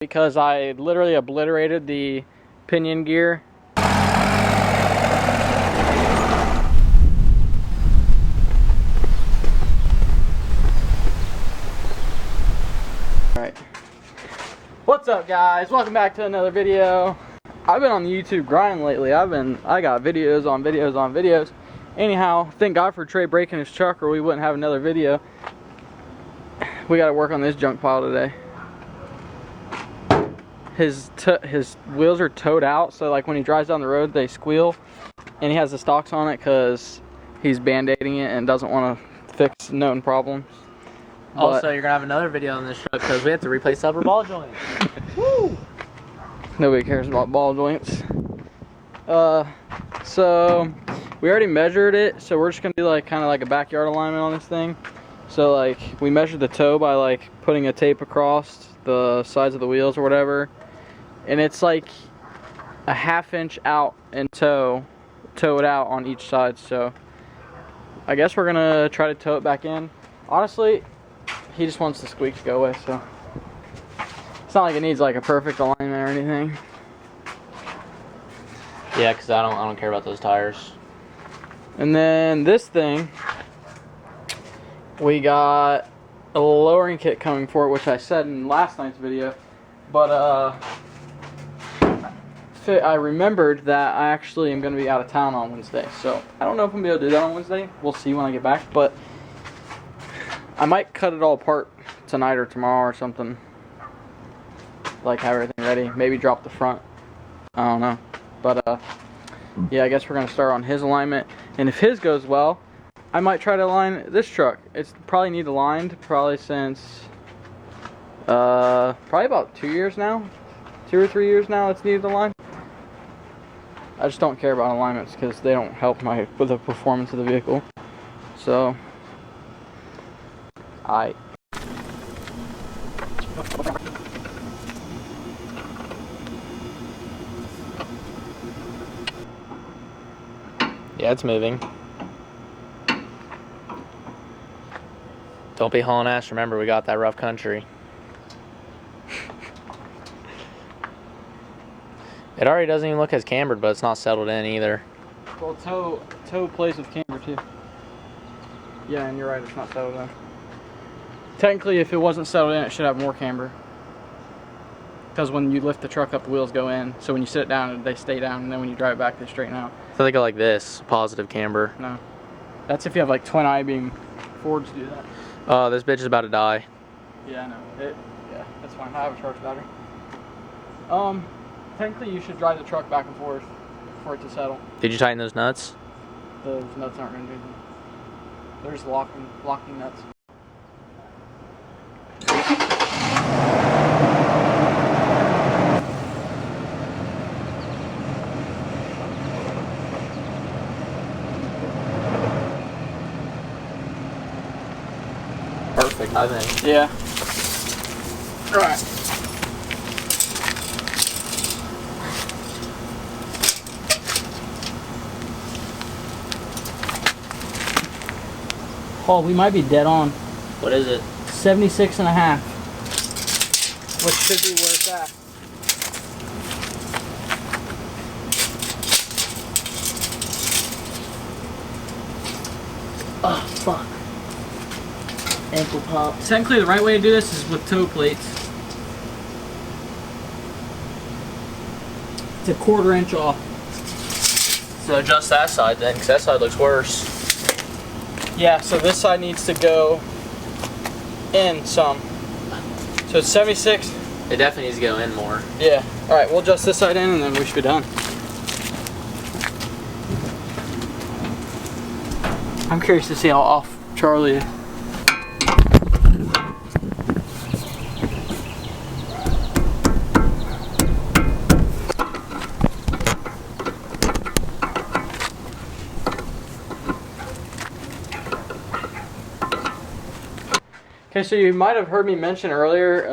because I literally obliterated the pinion gear. Alright. What's up, guys? Welcome back to another video. I've been on the YouTube grind lately. I got videos on videos on videos. Anyhow, thank God for Trey breaking his truck or we wouldn't have another video. We gotta work on this junk pile today. His wheels are towed out, so like when he drives down the road they squeal, and he has the stocks on it because he's band-aiding it and doesn't want to fix known problems. Also, you're gonna have another video on this truck because we have to replace the upper ball joint. Woo! Nobody cares about ball joints. So we already measured it, so we're just gonna do like kind of like a backyard alignment on this thing. So like we measured the toe by like putting a tape across the sides of the wheels or whatever, and it's like a ½ inch out and toe it out on each side. So I guess we're gonna try to tow it back in. Honestly, he just wants the squeak to go away, so it's not like it needs like a perfect alignment or anything. Yeah, because I don't care about those tires. And then this thing, we got a lowering kit coming for it, which I said in last night's video, but I remembered that I actually am going to be out of town on Wednesday, so I don't know if I'm going to be able to do that on Wednesday. We'll see when I get back, but I might cut it all apart tonight or tomorrow or something, like have everything ready, maybe drop the front, I don't know, but yeah, I guess we're going to start on his alignment, and if his goes well, I might try to align this truck. It's probably need aligned probably since probably about 2 years now, 2 or 3 years now. It's needed aligned. I just don't care about alignments because they don't help with the performance of the vehicle. So Yeah, it's moving. Don't be hauling ass. Remember, we got that rough country. It already doesn't even look as cambered, but it's not settled in either. well, toe plays with camber too. Yeah, and you're right, it's not settled in. Technically, if it wasn't settled in, it should have more camber. Because when you lift the truck up, the wheels go in. So when you sit down, they stay down, and then when you drive it back, they straighten out. So they go like this, positive camber. No, that's if you have like twin I-beam Fords do that. Oh, this bitch is about to die. Yeah, I know. Yeah, that's fine. I have a charged battery. Technically, you should drive the truck back and forth for it to settle. Did you tighten those nuts? Those nuts aren't going to do anything. They're just locking nuts. Perfect, I think. Yeah. Alright. Paul, we might be dead on. What is it? 76.5. Which should be where it's at. Oh, fuck. Ankle pop. Technically, the right way to do this is with toe plates. It's a ½ inch off. So adjust that side then, because that side looks worse. Yeah, so this side needs to go in some. So it's 76. It definitely needs to go in more. Yeah. Alright, we'll adjust this side in and then we should be done. I'm curious to see how off Charlie is. Okay, so you might have heard me mention earlier,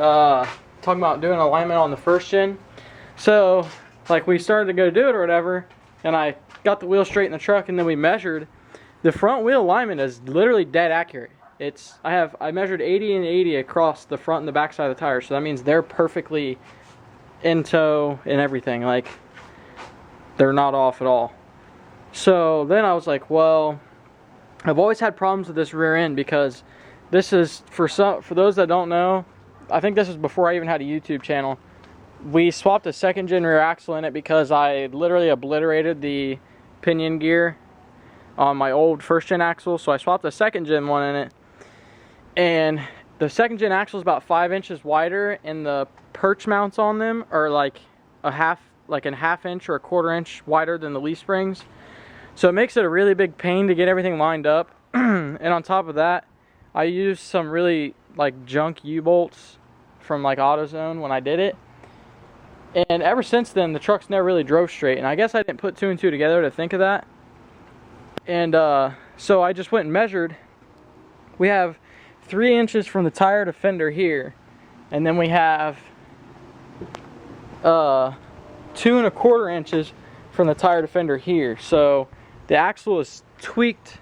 talking about doing alignment on the first gen. So, like we started to go do it or whatever, and I got the wheel straight in the truck, and then we measured. The front wheel alignment is literally dead accurate. I measured 80 and 80 across the front and the back side of the tire, so that means they're perfectly in tow and everything. Like, they're not off at all. So then I was like, well, I've always had problems with this rear end because this is, for those that don't know, I think this was before I even had a YouTube channel. We swapped a 2nd gen rear axle in it because I literally obliterated the pinion gear on my old 1st gen axle, so I swapped a 2nd gen one in it. And the 2nd gen axle is about 5 inches wider, and the perch mounts on them are like a half inch or a 1/4 inch wider than the leaf springs. So it makes it a really big pain to get everything lined up. And on top of that, I used some really like junk U-bolts from like AutoZone when I did it. And ever since then, the truck's never really drove straight. And I guess I didn't put 2 and 2 together to think of that. And so I just went and measured. We have 3 inches from the tire to fender here. And then we have 2 1/4 inches from the tire to fender here. So the axle is tweaked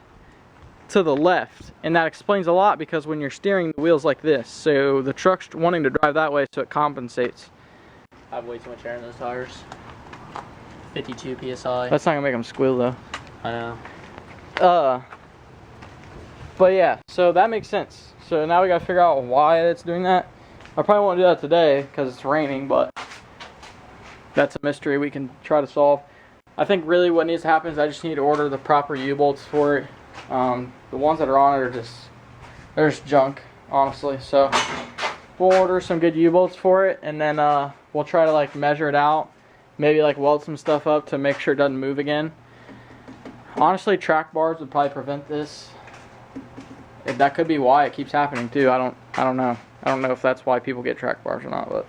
to the left. And that explains a lot because when you're steering the wheels like this. So the truck's wanting to drive that way, so it compensates. I have way too much air in those tires. 52 PSI. That's not gonna make them squeal though. I know. But yeah, so that makes sense. So now we gotta figure out why it's doing that. I probably won't do that today because it's raining, but that's a mystery we can try to solve. I think really what needs to happen is I just need to order the proper U-bolts for it. The ones that are on it are they're just junk, honestly. So we'll order some good U-bolts for it, and then we'll try to like measure it out, maybe like weld some stuff up to make sure it doesn't move again. Honestly, track bars would probably prevent this. That could be why it keeps happening too. I don't know. I don't know if that's why people get track bars or not, but